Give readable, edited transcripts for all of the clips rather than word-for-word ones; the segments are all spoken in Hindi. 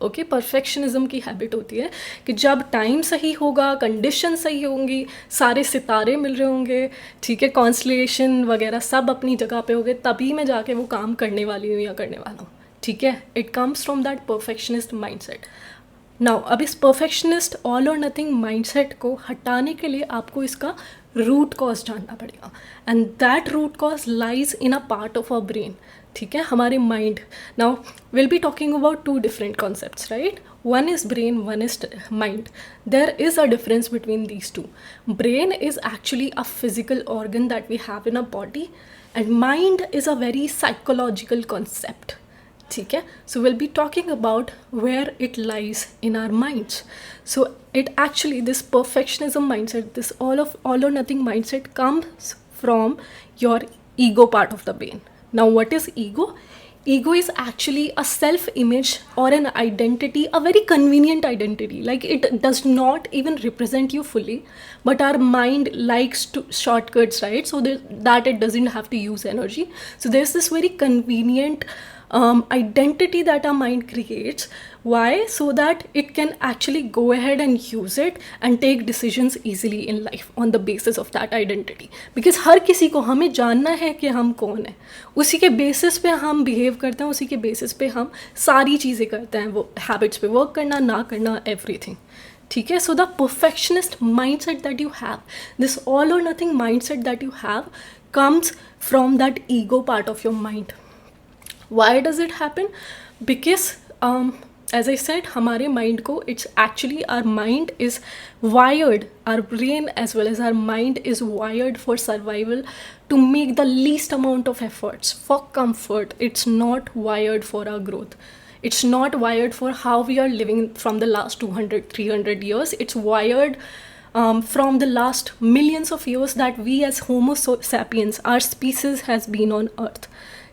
ओके, परफेक्शनिज्म की हैबिट होती है कि जब टाइम सही होगा, कंडीशन सही होंगी, सारे सितारे मिल रहे होंगे, ठीक है, कॉन्स्टलेशन वगैरह सब अपनी जगह पे होंगे, तभी मैं जाके वो काम करने वाली हूँ या करने वाला हूँ, ठीक है. It comes from that perfectionist mindset. Now अब इस परफेक्शनिस्ट ऑल और नथिंग माइंडसेट को हटाने के लिए आपको इसका रूट कॉज जानना पड़ेगा, and that root cause lies in a part of our brain, ठीक है, हमारे mind. Now will be talking about two different concepts, right. One is brain, one is mind. There is a difference between these two. Brain is actually a physical organ that we have in a body, and mind is a very psychological concept, ठीक है. So will be talking about where it lies in our minds. So it actually this perfectionism mindset, this all or nothing mindset comes from your ego part of the brain. Now what is ego? Ego is actually a self image or an identity, a very convenient identity, like it does not even represent you fully, but our mind likes to shortcuts, right? So that it doesn't have to use energy. So there's this very convenient identity that our mind creates. Why? So that it can actually go ahead and use it and take decisions easily in life on the basis of that identity. Because हर किसी को हमें जानना है कि हम कौन है, उसी के बेसिस पे हम बिहेव करते हैं, उसी के बेसिस पे हम सारी चीज़ें करते हैं, वो हैबिट्स पे वर्क करना, ना करना, एवरीथिंग, ठीक है. So the perfectionist mind set that you have, this all और nothing mind set that you have, comes from that ego part of your mind. Why does it happen? Because as I said, हमारे mind को, it's actually our mind is wired, our brain as well as our mind is wired for survival, to make the least amount of efforts for comfort. It's not wired for our growth. It's not wired for how we are living from the last 200-300 years. It's wired from the last millions of years that we as Homo sapiens, our species has been on earth,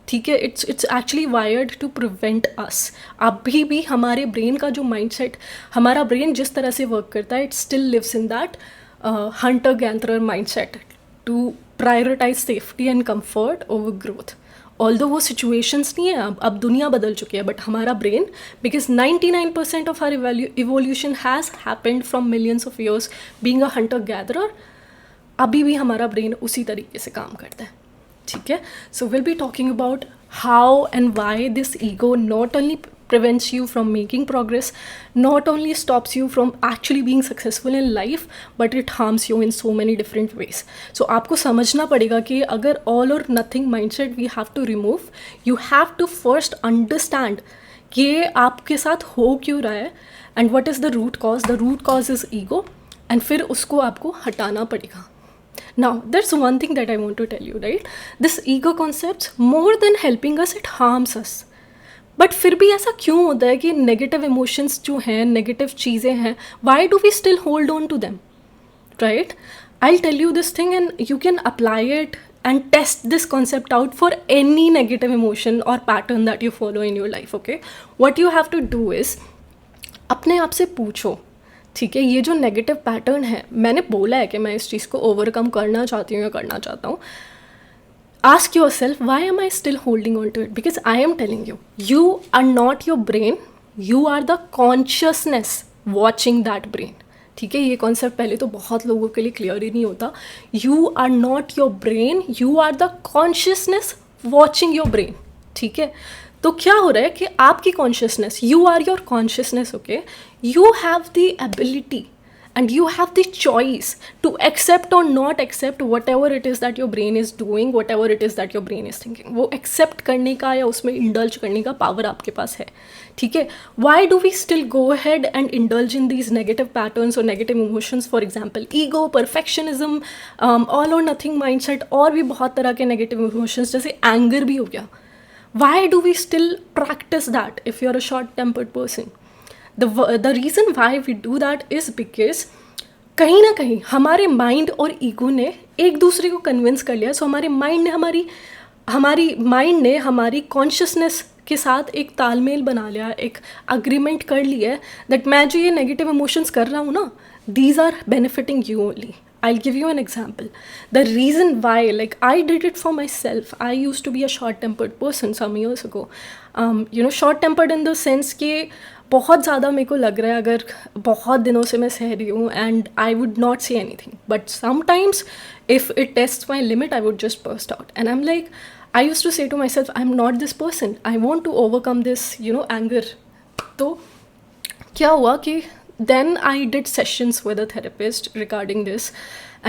ठीक है. It's actually wired to prevent us. अभी भी हमारे ब्रेन का जो माइंडसेट, हमारा ब्रेन जिस तरह से वर्क करता है, it still lives in that hunter gatherer mindset to prioritize safety and comfort over growth. Although वो सिचुएशंस नहीं है, अब दुनिया बदल चुकी है, बट हमारा brain, because 99% of our evolution has happened from millions of years being a hunter gatherer, अभी भी हमारा ब्रेन उसी तरीके से काम करता है, ठीक है. So will be talking about how and why this ego not only prevents you from making progress, not only stops you from actually being successful in life, but it harms you in so many different ways. So आपको समझना पड़ेगा कि अगर all or nothing mindset we have to remove, you have to first understand कि ये आपके साथ हो क्यों रहा है, and what is the root cause. The root cause is ego, and फिर उसको आपको हटाना पड़ेगा. Now, there's one thing that I want to tell you, right? This ego concepts, more than helping us, it harms us. But फिर भी ऐसा क्यों होता है कि नेगेटिव इमोशंस जो हैं, नेगेटिव चीज़ें हैं, why do we still hold on to them, right? I tell you this thing and you can apply it and test this concept out for any negative emotion or pattern that you follow in your life. Okay, what you have to do is अपने आप से पूछो, ठीक है, ये जो नेगेटिव पैटर्न है, मैंने बोला है कि मैं इस चीज़ को ओवरकम करना चाहती हूँ या करना चाहता हूँ. Ask yourself, why am I still holding on to it? Because I am telling you, you are not your brain, you are the consciousness watching that brain. ठीक है, ये कॉन्सेप्ट पहले तो बहुत लोगों के लिए क्लियर ही नहीं होता. You are not your brain, you are the consciousness watching your brain. ठीक है, तो क्या हो रहा है कि आपकी consciousness, you are your consciousness, okay? You have the ability and you have the choice to accept or not accept whatever it is that your brain is doing, whatever it is that your brain is thinking. वो accept करने का या उसमें indulge करने का power आपके पास है, ठीक है. Why do we still go ahead and indulge in these negative patterns or negative emotions? For example, ego, perfectionism, all or nothing mindset, और भी बहुत तरह के negative emotions, जैसे anger भी हो गया. Why do we still practice that if you're a short-tempered person? The reason why we do that is because कहीं ना कहीं हमारे माइंड और ईगो ने एक दूसरे को कन्विंस कर लिया. सो हमारे माइंड ने हमारी कॉन्शियसनेस के साथ एक तालमेल बना लिया, एक अग्रीमेंट कर लिया है दैट मैं जो ये नेगेटिव इमोशंस कर रहा हूँ ना, these are benefiting you only. I'll give you an example. The reason why, like I did it for myself. I used to be a short-tempered person some years ago. Short tempered in the sense कि बहुत ज़्यादा मेरे को लग रहा है अगर बहुत दिनों से मैं सह रही हूँ and I would not say anything, but sometimes if it test my limit I would just burst out and I am like, I use to say to my self I am not this person, I want to overcome this anger. तो क्या हुआ कि then I did sessions with a therapist regarding this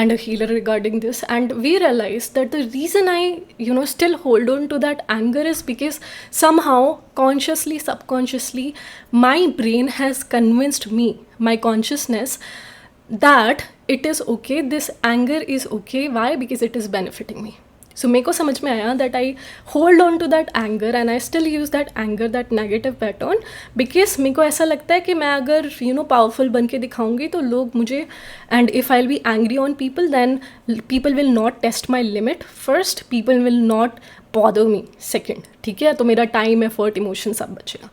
and a healer regarding this, and we realized that the reason I still hold on to that anger is because somehow consciously, subconsciously, my brain has convinced me, my consciousness, that it is okay, this anger is okay. Why? Because it is benefiting me. सो मेरे को समझ में आया that I hold on to that anger and I still use that anger, that negative pattern, because मेरे को ऐसा लगता है कि मैं अगर पावरफुल बन के दिखाऊंगी तो लोग मुझे, and if I will be angry on people then people will not test my limit first, people will not bother me second. ठीक है, तो मेरा टाइम, एफर्ट, इमोशन सब बचेगा.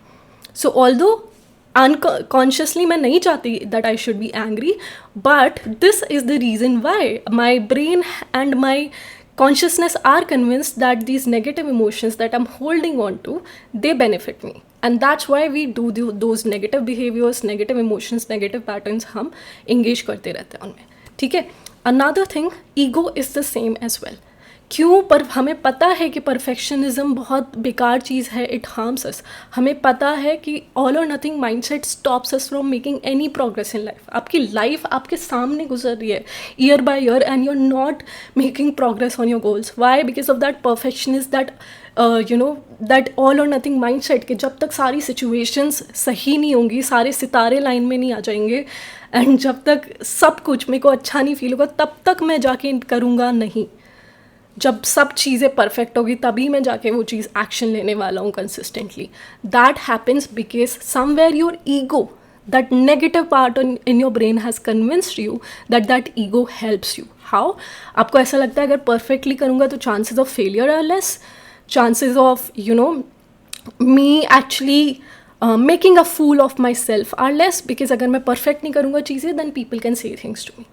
सो ऑल्दो unconsciously मैं नहीं चाहती that I should be angry, but this is the reason why my brain and my consciousness are convinced that these negative emotions that I'm holding on to, they benefit me, and that's why we do those negative behaviors, negative emotions, negative patterns हम engage करते रहते हैं उनमें. ठीक है. Another thing, ego is the same as well. क्यों? पर हमें पता है कि परफेक्शनिज्म बहुत बेकार चीज़ है, इट हार्म्स अस. हमें पता है कि ऑल और nothing mindset stops us from making any progress in life. आपकी लाइफ आपके सामने गुजर रही है year by year and you are not making progress on your goals. Why? Because of that perfectionist, that that all और नथिंग माइंडसेट कि जब तक सारी सिचुएशंस सही नहीं होंगी, सारे सितारे लाइन में नहीं आ जाएंगे, एंड जब तक सब कुछ मेरे को अच्छा नहीं फील होगा तब तक मैं जाके करूँगा नहीं. जब सब चीज़ें परफेक्ट होगी तभी मैं जाके वो चीज़ एक्शन लेने वाला हूँ consistently. That happens because somewhere your ego, that negative part in your brain has convinced you that ego helps you. How? आपको ऐसा लगता है अगर परफेक्टली करूँगा तो chances of failure are less, chances of me actually making a fool of my self are less, because अगर मैं परफेक्ट नहीं करूँगा चीज़ें then people can say things to me.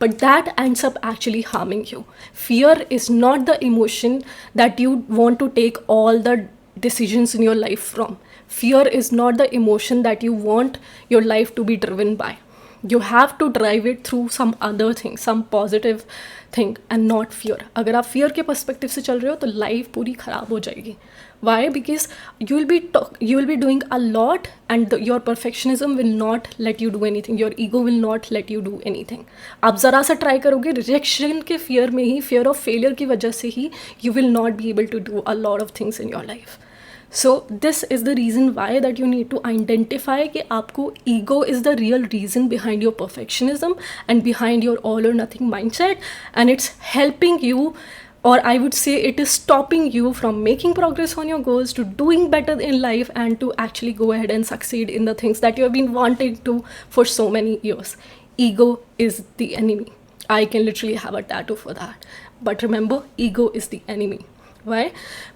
But that ends up actually harming you. Fear is not the emotion that you want to take all the decisions in your life from. Fear is not the emotion that you want your life to be driven by. You have to drive it through some other thing, some positive thing, and not fear. अगर आप fear के perspective से चल रहे हो तो life पूरी ख़राब हो जाएगी. Why? Because you will be doing a lot and your perfectionism will not let you do anything. Your ego will not let you do anything. आप ज़रा सा ट्राई करोगे रिजेक्शन के fear में ही, fear of failure की वजह से ही you will not be able to do a lot of things in your life. So this is the reason why that you need to identify कि आपको ego is the real reason behind your perfectionism and behind your all or nothing mindset, and it's helping you, or I would say it is stopping you from making progress on your goals, to doing better in life, and to actually go ahead and succeed in the things that you have been wanting to for so many years. Ego is the enemy. I can literally have a tattoo for that. But remember, ego is the enemy. Why?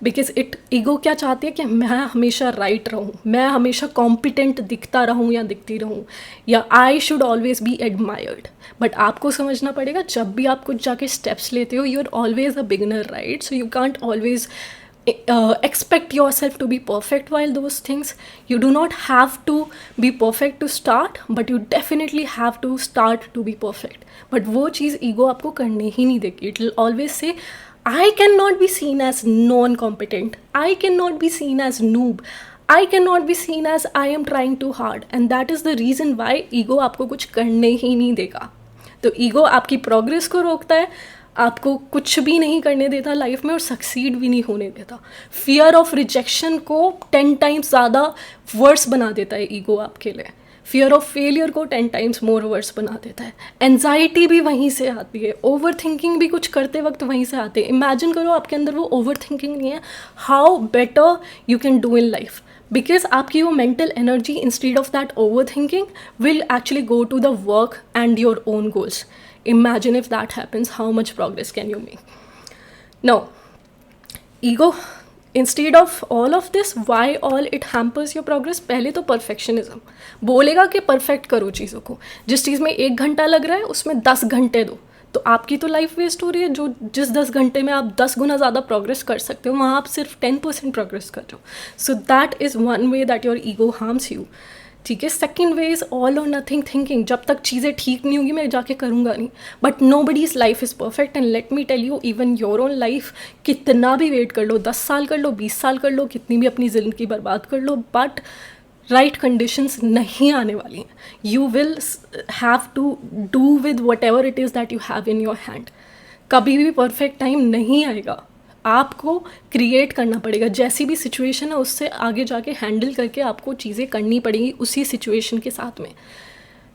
Because ego क्या चाहती है कि मैं हमेशा राइट रहूँ, मैं हमेशा कॉम्पिटेंट दिखता रहूँ या दिखती रहूँ, या I should always be admired. But आपको समझना पड़ेगा जब भी आप कुछ जाके स्टेप्स लेते हो, you are always a beginner, right? So you can't always expect yourself to be perfect while those things. You do not have to be perfect to start, but you definitely have to start to be perfect. But वो चीज़ ईगो आपको करने ही नहीं देगी. It will always say, I cannot be seen as non-competent. I cannot be seen as noob. I cannot be seen as I am trying too hard. And that is the reason why ego आपको कुछ करने ही नहीं देगा. तो ईगो आपकी प्रोग्रेस को रोकता है, आपको कुछ भी नहीं करने देता लाइफ में, और सक्सीड भी नहीं होने देता. फियर ऑफ रिजेक्शन को 10 टाइम्स ज़्यादा वर्स बना देता है ईगो आपके लिए. फियर ऑफ फेलियर को 10 टाइम्स मोर वर्स बना देता है. एंजाइटी भी वहीं से आती है, ओवर थिंकिंग भी कुछ करते वक्त वहीं से आते हैं. इमेजिन करो आपके अंदर वो ओवर थिंकिंग नहीं है, how better you can do in life. Because आपकी वो mental energy instead of that over thinking will actually go to the work and your own goals. Imagine if that happens, how much progress can you make? Now, ego, instead of all of this, why all it hampers your progress? पहले तो perfectionism बोलेगा कि perfect करो चीज़ों को. जिस चीज़ में 1 घंटा लग रहा है उसमें 10 घंटे दो, तो आपकी तो लाइफ वेस्ट हो रही है। जो जिस 10 घंटे में आप 10 गुना ज़्यादा प्रोग्रेस कर सकते हो, वहाँ आप सिर्फ 10% प्रोग्रेस कर रहे हो। So that is one way that your ego harms you. ठीक है। सेकेंड वे इज़ ऑल और नथिंग थिंकिंग। जब तक चीज़ें ठीक नहीं होंगी मैं जाके करूँगा नहीं। But nobody's life is perfect and let me tell you, even your own life, कितना भी वेट कर लो, 10 साल कर लो, 20 साल कर लो, कितनी भी अपनी ज़िंदगी बर्बाद कर लो, बट राइट कंडीशंस नहीं आने वाली हैं। You will have to do with whatever it is that you have in your hand. कभी भी परफेक्ट टाइम नहीं आएगा, आपको क्रिएट करना पड़ेगा। जैसी भी सिचुएशन है उससे आगे जाके हैंडल करके आपको चीज़ें करनी पड़ेंगी उसी सिचुएशन के साथ में।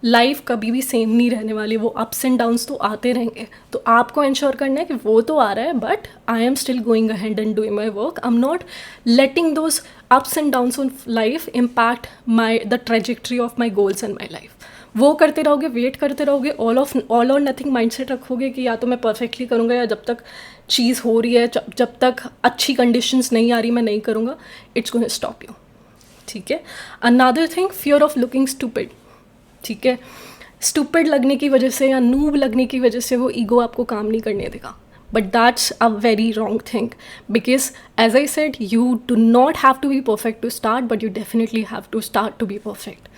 लाइफ कभी भी सेम नहीं रहने वाली, वो अप्स एंड डाउन्स तो आते रहेंगे। तो आपको इंश्योर करना है कि वो तो आ रहा है, but I am still going ahead and doing my work. I am not letting those ups and downs of life impact the trajectory of my goals and my life. वो करते रहोगे, वेट करते रहोगे, ऑल और नथिंग माइंडसेट रखोगे कि या तो मैं परफेक्टली करूँगा, या जब तक चीज़ हो रही है, जब तक अच्छी कंडीशंस नहीं आ रही मैं नहीं करूँगा, it's going to stop you. ठीक है। Another thing, fear of looking stupid. ठीक है। स्टूपिड लगने की वजह से या नूब लगने की वजह से वो ईगो आपको काम नहीं करने देगा। But that's a very wrong thing, because as I said, you do not have to be perfect to start, but you definitely have to start to be perfect.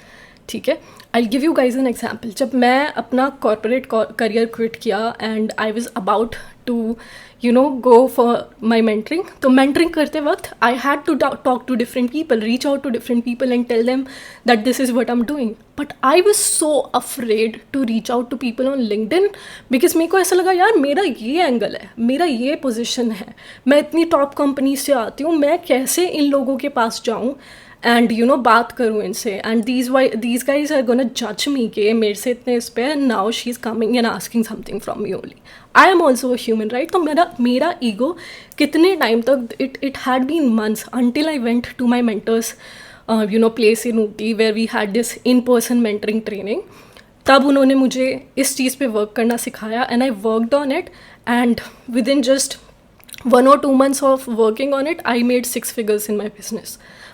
ठीक है। I give you guys an example. जब मैं अपना कॉर्पोरेट करियर क्विट किया and I was about to go for my mentoring, तो मेंटरिंग करते वक्त I had to talk to different people, reach out to different people and tell them that this is what I am doing. But I was so afraid to reach out to people on LinkedIn, because मेरे को ऐसा लगा यार मेरा ये एंगल है, मेरा ये पोजिशन है, मैं इतनी टॉप कंपनी से आती हूँ, मैं कैसे इन लोगों के पास जाऊँ एंड बात करूँ इनसे, and these guys are gonna जज मी कि मेरे से इतने इस पे, now she is coming and asking something from me only. I am also a human, right. तो मेरा ईगो कितने टाइम तक, it had been months until I went to my mentors place in Ooty where we had this in person mentoring training. तब उन्होंने मुझे इस चीज़ पे वर्क करना सिखाया and I worked on it, and with in just 1 or 2 months of working on it, I made 6 figures in my business.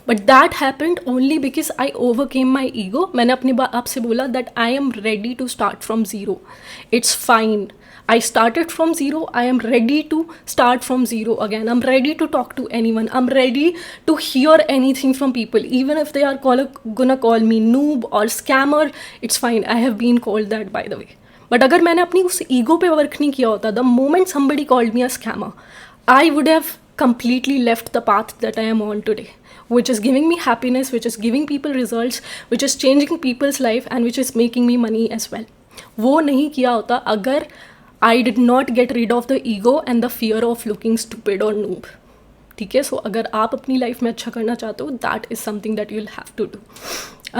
But that happened only because I overcame my ego. मैंने अपनी आप से बोला that I am ready to start from zero. It's fine. I started from zero. I am ready to start from zero again. I'm ready to talk to anyone. I'm ready to hear anything from people. Even if they are gonna call me noob or scammer, it's fine. I have been called that, by the way. But अगर मैंने अपनी उस ego पे वर्क नहीं किया होता, the moment somebody called me a scammer, I would have completely left the path that I am on today, which is giving me happiness, which is giving people results, which is changing people's life, and which is making me money as well. वो नहीं किया होता अगर I did not get rid of the ego and the fear of looking stupid or noob. ठीक है। सो अगर आप अपनी लाइफ में अच्छा करना चाहते हो, that is something that you'll have to do.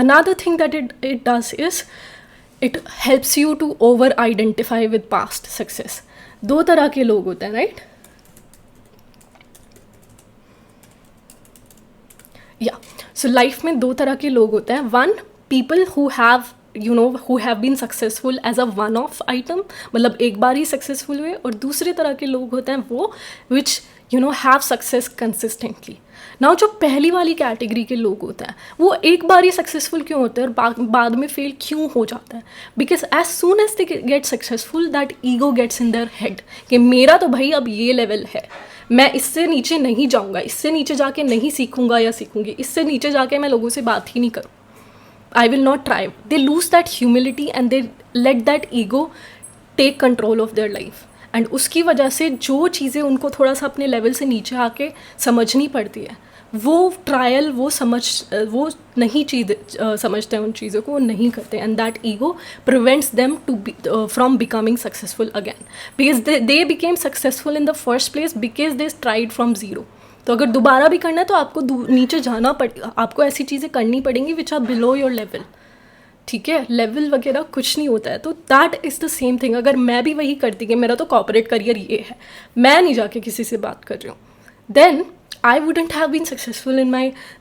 Another thing that it does is it helps you to over identify with past success. दो तरह के लोग होते हैं, राइट। या सो लाइफ में दो तरह के लोग होते हैं। One, people who have been successful as a one off item, मतलब एक बार ही सक्सेसफुल हुए, और दूसरे तरह के लोग होते हैं वो which have success consistently. Now जो पहली वाली कैटेगरी के लोग होते हैं वो एक बार ही सक्सेसफुल क्यों होते हैं और बाद में फेल क्यों हो जाता है? Because as soon as they get successful that ego gets in their head कि मेरा तो भाई अब ये लेवल है, मैं इससे नीचे नहीं जाऊँगा, इससे नीचे जाके नहीं सीखूंगा या सीखूंगी, इससे नीचे जाके मैं लोगों से बात ही नहीं करूँ, I will not try. They lose that humility and they let that ego take control of their life. And उसकी वजह से जो चीज़ें उनको थोड़ा सा अपने लेवल से नीचे आके समझनी पड़ती है, वो ट्रायल वो नहीं समझते हैं उन चीज़ों को, वो नहीं करते। And that ego prevents them to from becoming successful again, because they became successful in the first place because they tried from zero. तो अगर दोबारा भी करना है तो आपको नीचे जाना पड़ेगा, आपको ऐसी चीज़ें करनी पड़ेंगी which are below your level. ठीक है, लेवल वगैरह कुछ नहीं होता है। तो दैट इज़ द सेम थिंग। अगर मैं भी वही करती कि मेरा तो कॉर्पोरेट करियर ये है, मैं नहीं जाके किसी से बात कर रही हूँ, then I wouldn't have been successful in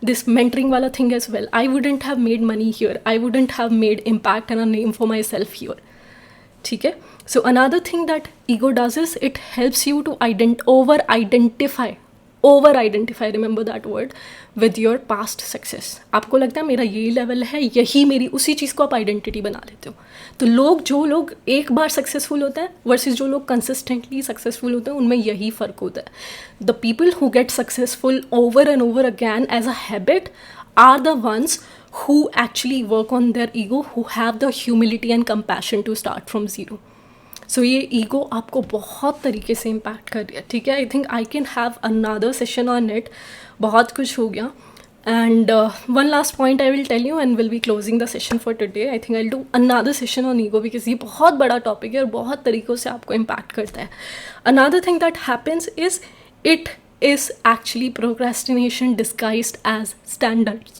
this mentoring wala thing as well. I wouldn't have made money here. I wouldn't have made impact and a name for myself here. ठीक है? So another thing that ego does is it helps you to over-identify over identify, remember that word, with your past success. आपको लगता है मेरा यही लेवल है, यही मेरी, उसी चीज़ को आप आइडेंटिटी बना लेते हो। तो जो लोग एक बार सक्सेसफुल होते हैं वर्सेस जो लोग कंसिस्टेंटली सक्सेसफुल होते हैं, उनमें यही फ़र्क होता है। The people who get successful over and over again as a habit are the ones who actually work on their ego, who have the humility and compassion to start from zero. So ये ego आपको बहुत तरीके से इम्पैक्ट कर रही है, ठीक है। I think I can have another session on it, बहुत कुछ हो गया। And one last point I will tell you and will be closing the session for today. I think I will do another session on ego because ये बहुत बड़ा टॉपिक है और बहुत तरीक़ों से आपको इम्पैक्ट करता है। Another thing that happens is it is actually procrastination disguised as standards.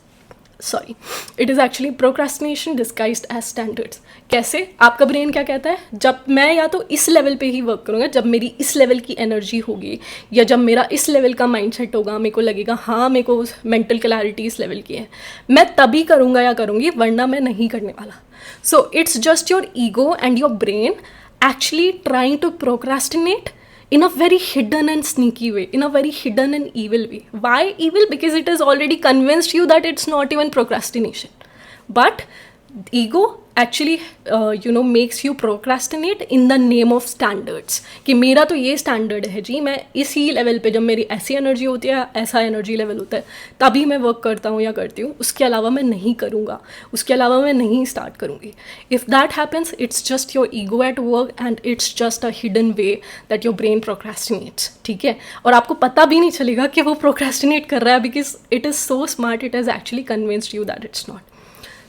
Sorry, it is actually procrastination disguised as standards. कैसे? आपका ब्रेन क्या कहता है, जब मैं या तो इस लेवल पे ही वर्क करूँगा, जब मेरी इस लेवल की एनर्जी होगी या जब मेरा इस लेवल का माइंडसेट होगा, मेरे को लगेगा हाँ मेरे को मेंटल क्लैरिटी इस लेवल की है, मैं तभी करूँगा या करूँगी, वरना मैं नहीं करने वाला। So it's just your ego and your brain actually trying to procrastinate in a very hidden and sneaky way, in a very hidden and evil way. Why evil? Because it has already convinced you that it's not even procrastination. But ego actually makes you procrastinate in the name of standards, कि मेरा तो ये स्टैंडर्ड है जी, मैं इसी लेवल पे, जब मेरी ऐसी एनर्जी होती है, ऐसा एनर्जी लेवल होता है, तभी मैं वर्क करता हूँ या करती हूँ, उसके अलावा मैं नहीं करूँगा, उसके अलावा मैं नहीं स्टार्ट करूँगी। If that happens, it's just your ego at work and it's just a hidden way that your brain procrastinates, ठीक है। और आपको पता भी नहीं चलेगा कि वो प्रोक्रेस्टिनेट कर रहा है, because it is so smart, it has actually convinced you that it's not.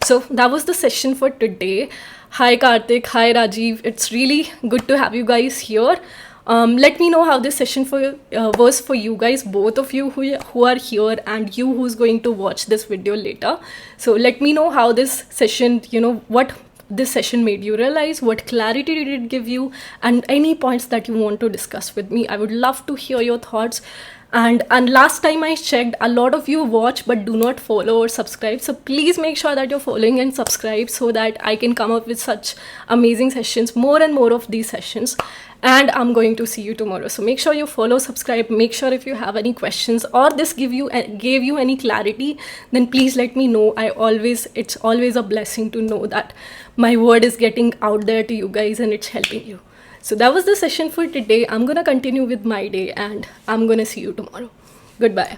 So that was the session for today. Hi Karthik, hi Rajiv. It's really good to have you guys here. Let me know how this session was for you guys, both of you who are here and you who's going to watch this video later. So let me know how this session, what this session made you realize, what clarity did it give you, and any points that you want to discuss with me. I would love to hear your thoughts. And last time I checked, a lot of you watch but do not follow or subscribe. So please make sure that you're following and subscribe so that I can come up with such amazing sessions, more and more of these sessions. And I'm going to see you tomorrow. So make sure you follow, subscribe. Make sure if you have any questions or this gave you any clarity, then please let me know. It's always a blessing to know that my word is getting out there to you guys and it's helping you. So that was the session for today. I'm gonna continue with my day and I'm gonna see you tomorrow. Goodbye.